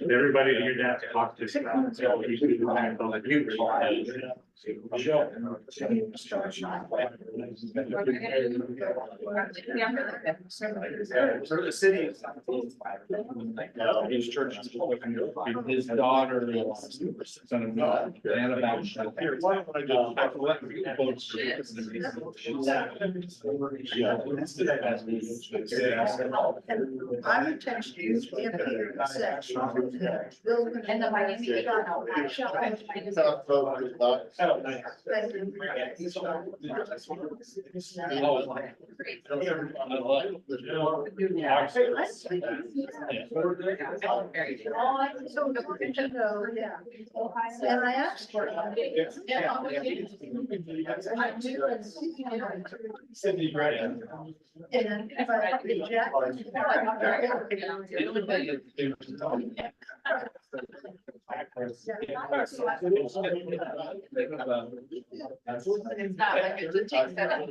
Everybody in your desk talk to us about. So you should do that on the computer. For the city. His church. His daughter is. I would text you if Peter says. And the Miami. And I asked for it. And if I reject. It's not like it just takes that.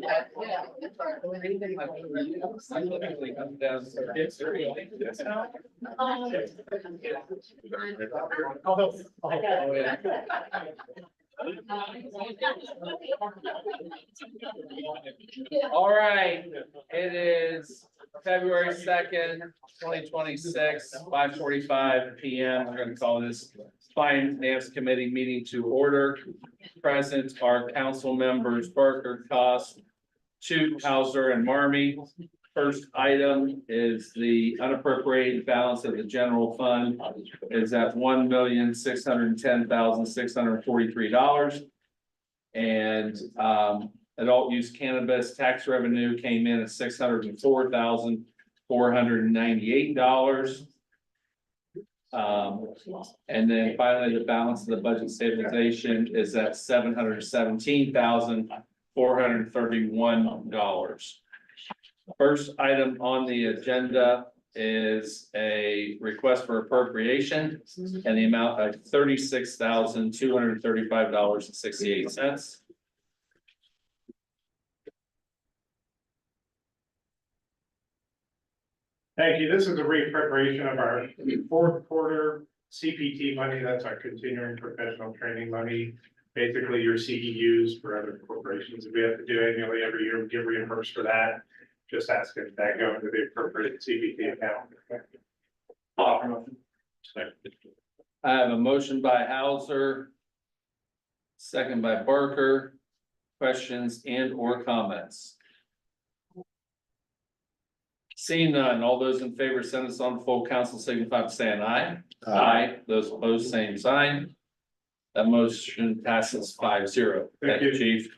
All right, it is February 2nd, 2026, 5:45 PM. We're going to call this Finance Committee meeting to order. Present are council members Barker, Cost, Toot, Hauser, and Marmy. First item is the unappropriated balance of the general fund is at $1,610,643. And adult use cannabis tax revenue came in at $604,498. And then finally, the balance of the budget stabilization is at $717,431. First item on the agenda is a request for appropriation and the amount of $36,235.68. Thank you. This is a reappropriation of our fourth quarter CPT money. That's our continuing professional training money. Basically your CEUs for other corporations. We have to do annually every year, we get reimbursed for that. Just asking that go into the appropriate CPT account. I have a motion by Hauser. Second by Barker. Questions and or comments? Seeing none, all those in favor send us on full council signify by saying aye. Aye. Those opposed, same sign. That motion passes 5-0. Thank you, Chief.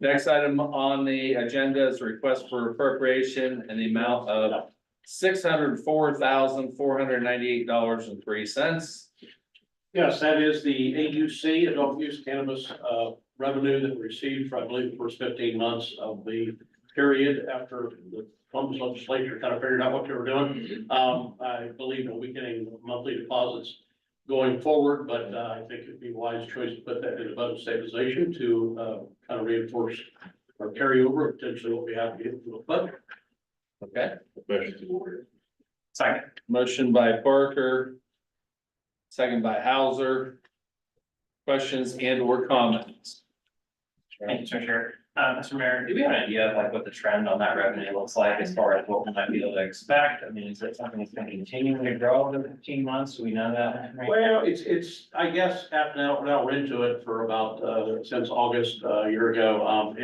Next item on the agenda is a request for appropriation in the amount of $604,498.03. Yes, that is the AUC, adult use cannabis, revenue that we received for, I believe, the first 15 months of the period after the Columbus legislature kind of figured out what they were doing. I believe we'll be getting monthly deposits going forward, but I think it'd be a wise choice to put that in the budget stabilization to kind of reinforce or carry over potentially what we have to get into the budget. Okay. Second. Motion by Barker. Second by Hauser. Questions and or comments? Thank you, Chair. Mr. Mayor, do we have an idea of like what the trend on that revenue looks like as far as what we might be able to expect? I mean, is it something that's going to continue to grow over the 15 months? Do we know that? Well, it's, I guess, now we're into it for about, since August, a year ago,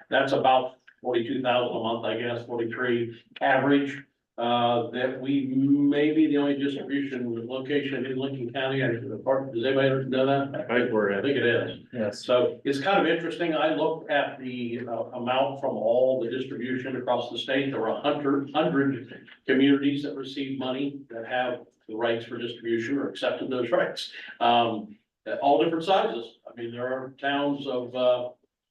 that's about 42,000 a month, I guess, 43 average. That we may be the only distribution location in Lincoln County. Does anybody know that? I think it is. Yes. So it's kind of interesting. I looked at the amount from all the distribution across the state. There were 100 communities that received money that have the rights for distribution or accepted those rights. All different sizes. I mean, there are towns of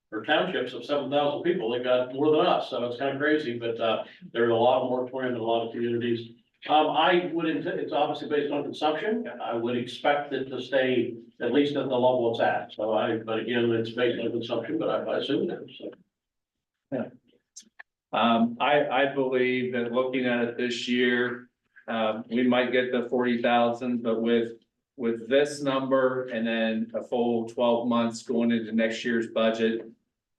or townships of 7,000 people. They've got more than us, so it's kind of crazy. But there's a lot of moratorium in a lot of communities. I would, it's obviously based on consumption. I would expect it to stay at least at the level it's at. So but again, it's based on consumption, but I assume it is. So. Yeah. I believe that looking at it this year, We might get the 40,000, but with this number and then a full 12 months going into next year's budget.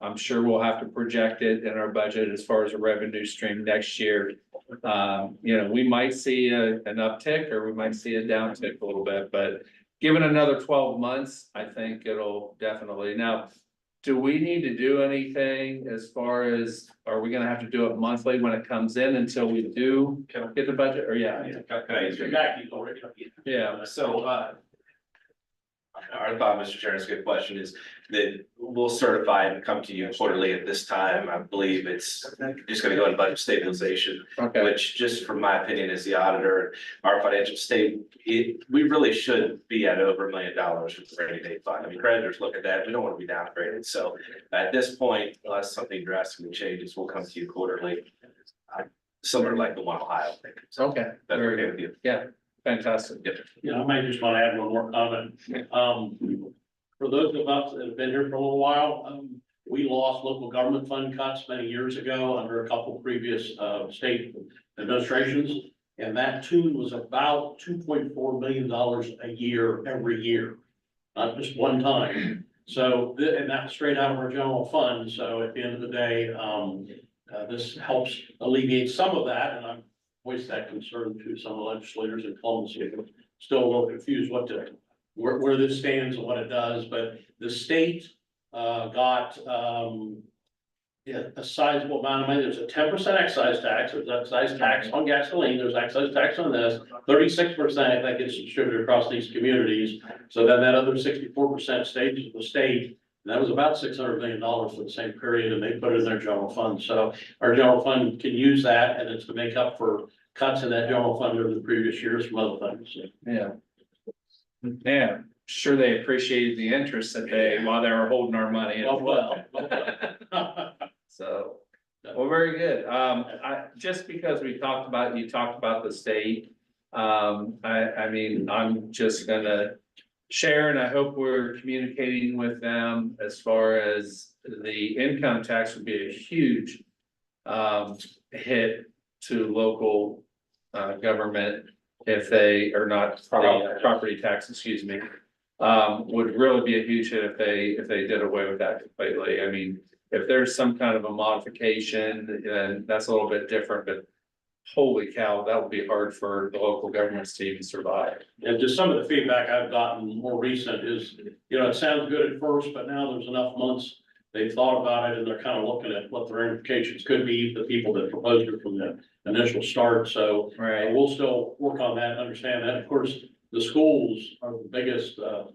I'm sure we'll have to project it in our budget as far as a revenue stream next year. We might see an uptick or we might see a downtick a little bit, but given another 12 months, I think it'll definitely. Now, do we need to do anything as far as, are we gonna have to do it monthly when it comes in until we do get the budget, or yeah? Can I answer? Jackie's already. Yeah, So, our thought, Mr. Chair, is a good question, is that we'll certify and come to you quarterly at this time. I believe it's just gonna go in budget stabilization, okay, which just from my opinion as the auditor, our financial state, we really should be at over $1 million with the rainy day fund. I mean, creditors look at that, we don't want to be downgraded. So at this point, unless something drastically changes, we'll come to you quarterly. Similar like the one Ohio. okay, That's very okay good, with you. yeah, fantastic. I might just want to add one more comment. For those of us that have been here for a little while, we lost local government fund cuts many years ago under a couple previous, state administrations. And that tune was about $2.4 million a year, every year, not just one time. So, and that's straight out of our general fund. So at the end of the day, this helps alleviate some of that, and I've voiced that concern to some of the legislators in Columbus. Still a little confused where this stands and what it does, but the state got a sizable amount of money. There's a 10% excise tax, there's excise tax on gasoline, there's excise tax on this, 36% that gets distributed across these communities. So then that other 64% stays with the state. And that was about $600 million for the same period, and they put it in their general fund. So our general fund can use that, and it's to make up for cuts in that general fund over the previous years from other things. Yeah. Yeah, sure they appreciated the interest that while they were holding our money. Well. So, well, very good. Just because you talked about the state. I mean, I'm just gonna share, and I hope we're communicating with them as far as the income tax would be a huge hit to local government if they are not property tax, excuse me. Would really be a huge hit if they did away with that completely. I mean, if there's some kind of a modification, then that's a little bit different, but holy cow, that would be hard for the local governments to even survive. And just some of the feedback I've gotten more recent is, it sounds good at first, but now there's enough months. They've thought about it and they're kind of looking at what the ramifications could be, the people that proposed it from the initial start. So Right. we'll still work on that, understand that. Of course, the schools are the biggest, Right.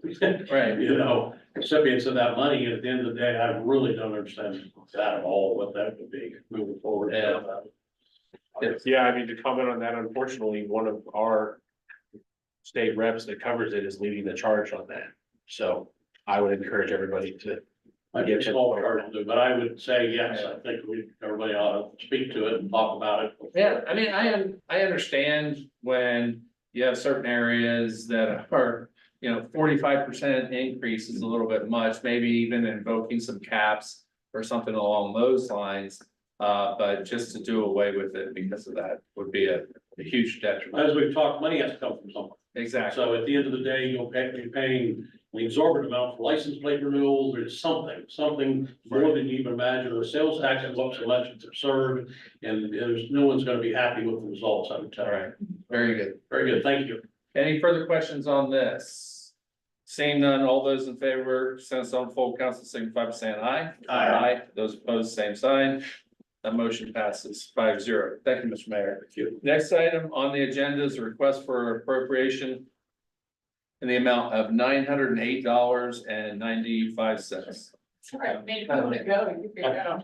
recipients of that money. And at the end of the day, I really don't understand that at all, what that would be moving forward. Yeah. Yeah, I mean, to comment on that, unfortunately, one of our state reps that covers it is leading the charge on that. So I would encourage everybody to. I get small part to, but I would say, yes, I think everybody ought to speak to it and talk about it. Yeah, I mean, I understand when you have certain areas that are, 45% increase is a little bit much, maybe even invoking some caps or something along those lines. But just to do away with it because of that would be a huge detriment. As we've talked, money has to come from somewhere. Exactly. So at the end of the day, you're paying an exorbitant amount for license plate renewals, or something more than you even imagine. The sales tax is up so much, it's absurd. And no one's gonna be happy with the results, I would tell All you. right, very good. Very good, thank you. Any further questions on this? Seeing none, all those in favor, send on full council signify by saying aye. Aye. Those opposed, same sign. The motion passes 5-0. Thank you, Mr. Mayor. Thank you. Next item on the agenda is a request for appropriation in the amount of $908.95. Right, made a moment ago, you figured it out.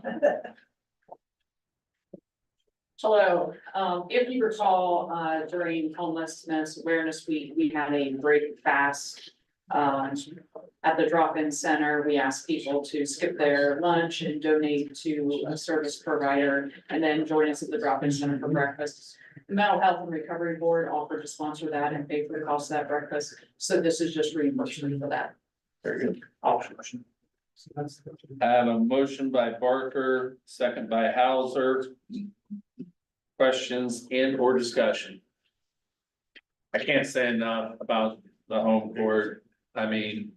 Hello, if you recall, during homelessness awareness week, we had a break fast. At the drop-in center, we asked people to skip their lunch and donate to a service provider and then join us at the drop-in center for breakfast. The Mental Health and Recovery Board offered to sponsor that and pay for the cost of that breakfast, so this is just reimbursement for that. Very good. I have a motion by Barker, second by Hauser. Questions and or discussion? I can't say enough about the home court. I mean,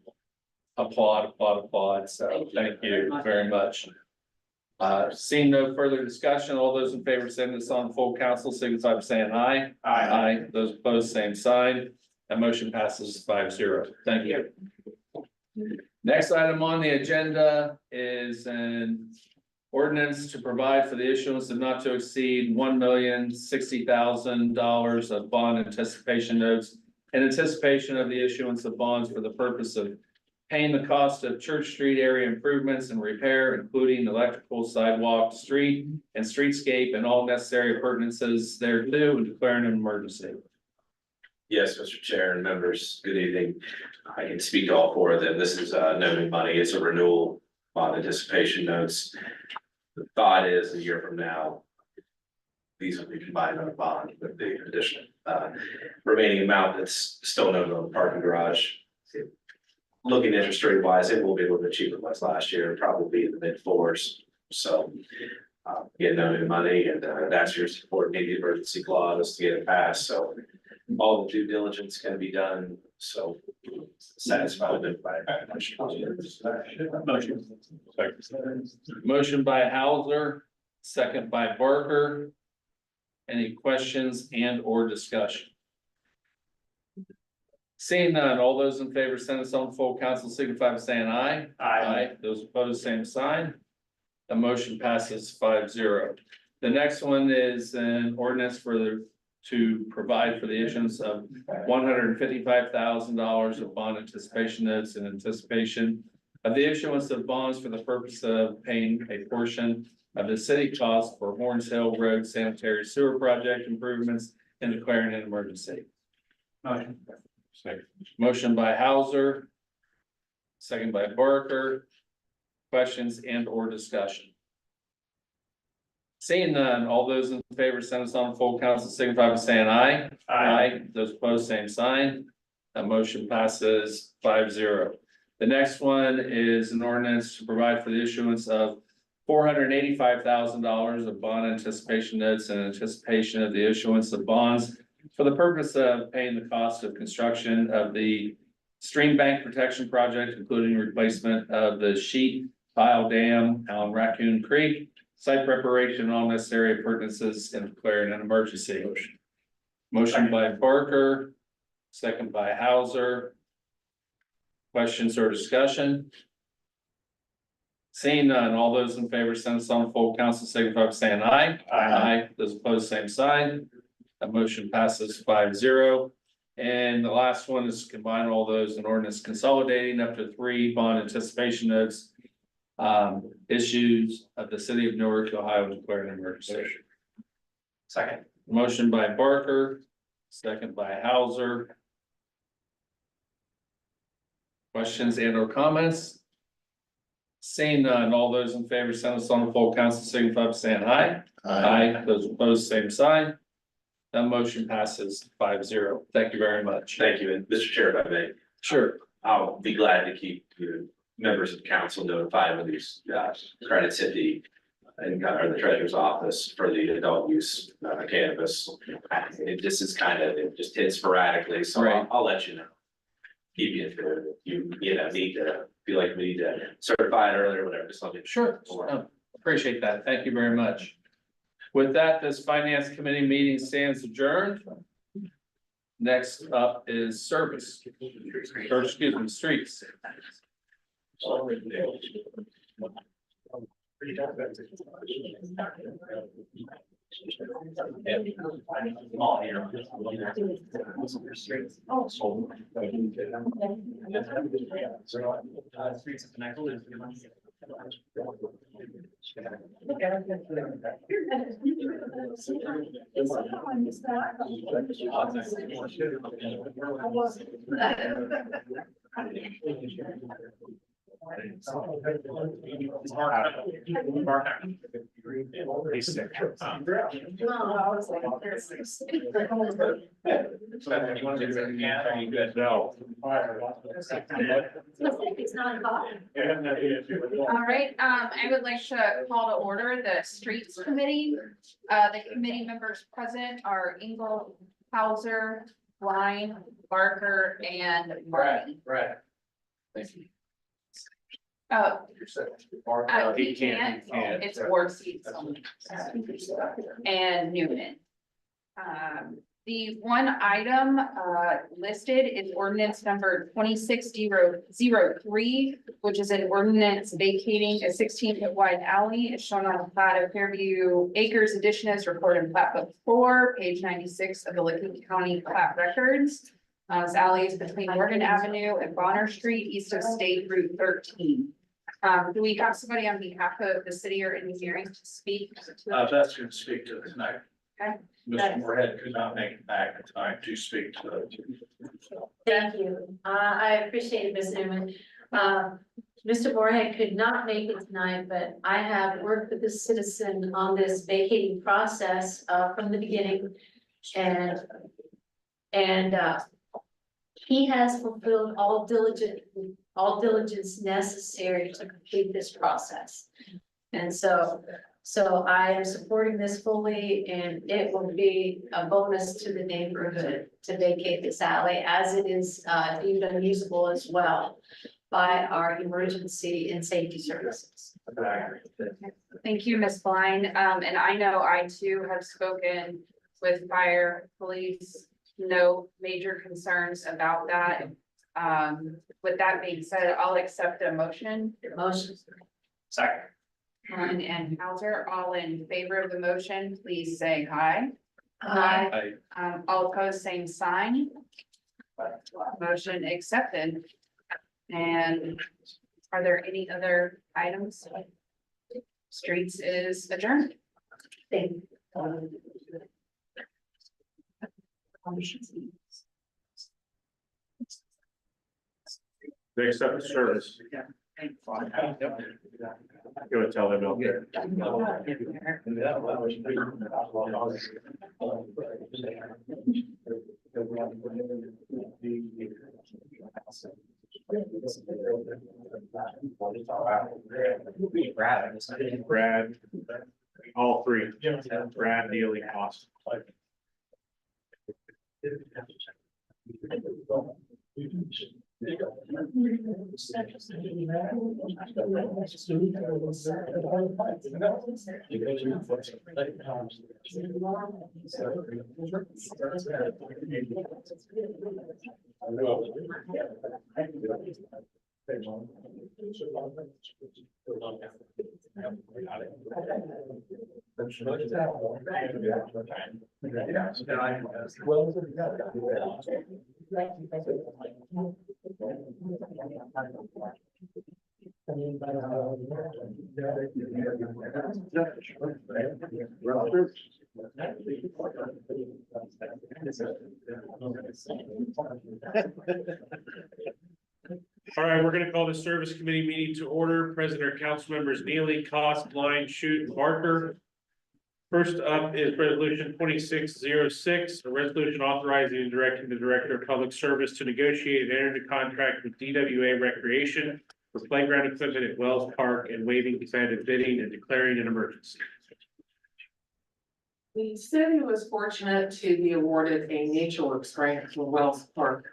applaud. So thank you very much. Seeing no further discussion, all those in favor send this on full council, signify by saying aye. Aye. Those opposed, same sign. That motion passes 5-0. Thank you. Next item on the agenda is an ordinance to provide for the issuance of not to exceed $1,060,000 of bond anticipation notes in anticipation of the issuance of bonds for the purpose of paying the cost of Church Street area improvements and repair, including electrical, sidewalk, street, and streetscape, and all necessary appurtenances thereto, and declaring an emergency. Yes, Mr. Chair and members, good evening. I can speak to all four of them. This is no new money. It's a renewal bond anticipation notes. The thought is a year from now, these will be combined on a bond with the additional remaining amount that's still noted on the parking garage. Looking interest rate wise, it will be a little bit cheaper than last year, probably in the mid-4s. So get no new money, and that's your support, need the emergency clause to get it passed. So all the due diligence can be done. So satisfied with by Motion by Hauser, second by Barker. Any questions and or discussion? Seeing none, all those in favor send us on full council, signify by saying aye. Aye. Those opposed, same sign. The motion passes 5-0. The next one is an ordinance to provide for the issuance of $155,000 of bond anticipation notes in anticipation of the issuance of bonds for the purpose of paying a portion of the city cost for Horns Hill Road sanitary sewer project improvements and declaring an emergency. Motion by Hauser. Second by Barker. Questions and or discussion? Seeing none, all those in favor send us on full council, signify by saying aye. Aye. Those opposed, same sign. That motion passes 5-0. The next one is an ordinance to provide for the issuance of $485,000 of bond anticipation notes in anticipation of the issuance of bonds for the purpose of paying the cost of construction of the stream bank protection project, including replacement of the sheet pile dam on Raccoon Creek, site preparation, all necessary appurtenances, and declaring an emergency. Motion by Barker, second by Hauser. Questions or discussion? Seeing none, all those in favor send us on full council, signify by saying aye. Aye. Those opposed, same sign. That motion passes 5-0. And the last one is to combine all those in ordinance consolidating up to 3 bond anticipation notes. Issues of the city of Newark, Ohio, declaring an emergency. second. Motion by Barker, second by Hauser. Questions and or comments? Seeing none, all those in favor send us on the full council, signify by saying aye. Aye. Those opposed, same sign. That motion passes 5-0. Thank you very much. Thank you, and Mr. Chair, if I may, Sure. I'll be glad to keep you members of council notified when these credits hit the the treasurer's office for the adult use cannabis. It just is kind of, it just hits sporadically, so Right. I'll let you know. Keep you informed. You know, need to feel like we need to certify it earlier, whatever, just let me. Sure. Appreciate that. Thank you very much. With that, this finance committee meeting stands adjourned. Next up is service, or excuse me, streets. No. It's 9 o'clock. All right, I would like to call to order the streets committee. The committee members present are Engel, Hauser, Blind, Barker, and Martin. Brad. Thank you. He can't, it's board seats only. And Newman. The one item, listed is ordinance number 26-003, which is an ordinance vacating a 16-foot wide alley. It's shown on the plat of Fairview Acres Edition as recorded in plat book 4, page 96 of the Licking County plat records. This alley is between Morgan Avenue and Bonner Street, east of State Route 13. Do we have somebody on behalf of the city or engineering to speak? That's gonna speak to this night. Okay. Mr. Moorhead could not make it back in time to speak to the. Thank you. I appreciate it, Ms. Newman. Mr. Moorhead could not make it tonight, but I have worked with the citizen on this vacating process, from the beginning. And he has fulfilled all diligence necessary to complete this process. And so I am supporting this fully, and it will be a bonus to the neighborhood to vacate this alley, as it is deemed unusable as well by our emergency and safety services. Thank you, Ms. Blind. And I know I too have spoken with fire, police, no major concerns about that. With that being said, I'll accept a motion. Motion. Second. Klein and Hauser, all in favor of the motion, please say aye. Aye. All opposed, same sign. Motion accepted. And are there any other items? Streets is adjourned. Thank Next up is service. Go and tell them. Brad, all three, Brad, Neely, Austin. All right, we're gonna call the service committee meeting to order. President or council members Neely, Cost, Blind, Shute, and Barker. First up is resolution 2606, a resolution authorizing and directing the director of public service to negotiate and enter into contract with DWA Recreation for playground equipment at Wells Park and waiving competitive bidding and declaring an emergency. The city was fortunate to be awarded a NatureWorks grant for Wells Park.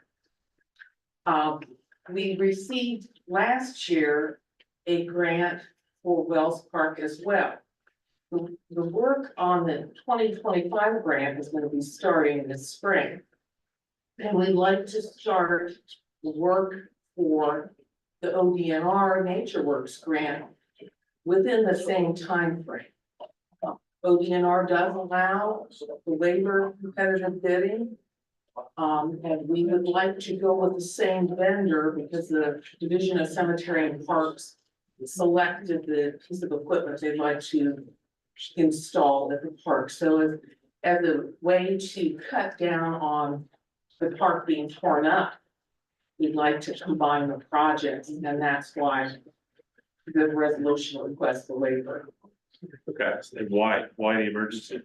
We received last year a grant for Wells Park as well. The work on the 2025 grant is going to be starting this spring. And we'd like to start the work for the ODNR NatureWorks grant within the same time frame. ODNR does allow the labor competitive bidding. And we would like to go with the same vendor because the Division of Cemetery and Parks selected the piece of equipment they'd like to install at the park. So as a way to cut down on the park being torn up, we'd like to combine the projects, and that's why the resolution requests the labor. Okay, and why the emergency?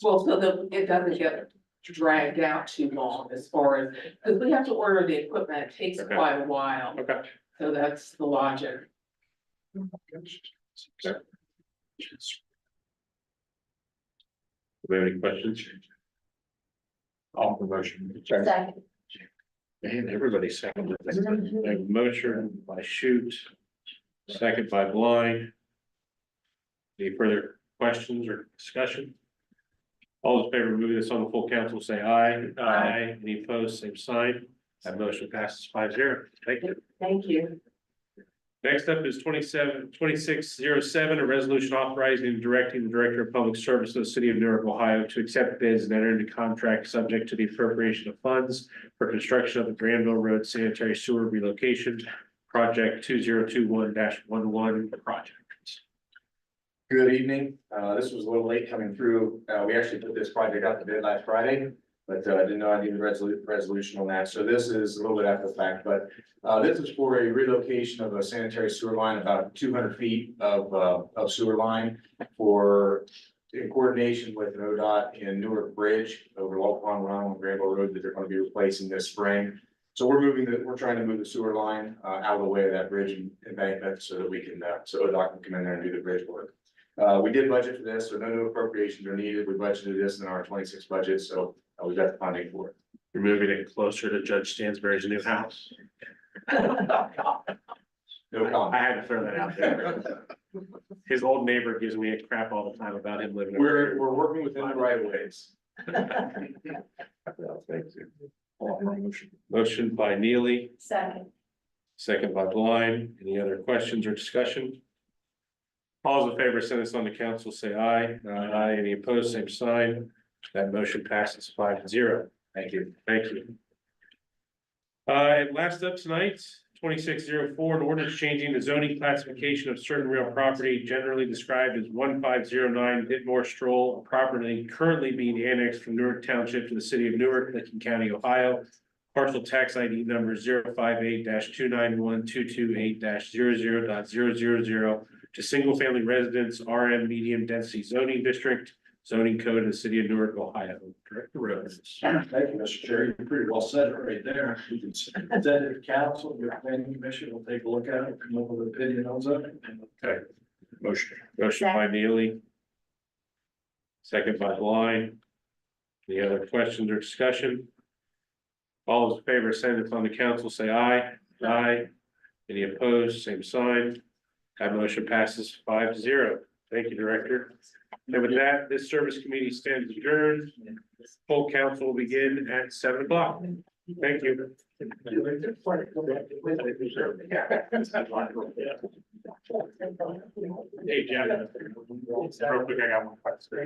Well, so that it doesn't get dragged out too long as far as, because we have to order the equipment, it takes Okay. quite a while, Okay. so that's the logic. Do we have any questions? All the motion. Second. Man, everybody seconded. A motion by Shoot, second by Blind. Any further questions or discussion? All in favor of moving this on the full council, say aye. Aye. Any opposed, same sign. That motion passes 5-0. Thank you. Thank you. Next up is 2607, a resolution authorizing and directing the Director of Public Service of the City of Newark, Ohio to accept bids and enter into contract subject to the appropriation of funds for construction of the Granville Road Sanitary Sewer Relocation Project 2021-11 project. Good evening. This was a little late coming through. We actually put this project out to bid last Friday, but I didn't know I needed a resolution on that. So this is a little bit after the fact, but this is for a relocation of a sanitary sewer line, about 200 feet of sewer line in coordination with an ODOT in Newark Bridge over Walk Pond Run on Granville Road that they're going to be replacing this spring. So we're trying to move the sewer line out of the way of that bridge embankment so that we can, so ODOT can come in there and do the bridge work. We did budget for this, so no new appropriations are needed. We budgeted this in our 26 budget, so we got the funding for it. You're moving it closer to Judge Stansberry's new house. No comment. I had to throw that out there. His old neighbor gives me a crap all the time about him living. We're working within the right of ways. Motion by Neely, Second. second by Blind. Any other questions or discussion? All those in favor, send this on to council, say aye. Aye. Any opposed, same sign. That motion passes 5-0. Thank you. Thank you. And last up tonight, 2604, an ordinance changing the zoning classification of certain real property generally described as 1509 Whitmore Stroll, a property currently being annexed from Newark Township to the city of Newark, Licking County, Ohio. Parcel tax ID number 058-291-228-00.000 to single family residence RM medium density zoning district, zoning code of the city of Newark, Ohio. Director Rhodes. Thank you, Mr. Chair. You pretty well said it right there. You can send it to council, your planning commission will take a look at it, come up with an opinion on it. Okay. Motion by Neely. Second by Blind. Any other questions or discussion? All those in favor, send it on the council, say aye. Aye. Any opposed, same sign. That motion passes 5-0. Thank you, Director. And with that, this service committee stands adjourned. Full council will begin at 7 o'clock. Thank you. Hey, Jack. Real quick, I got one question.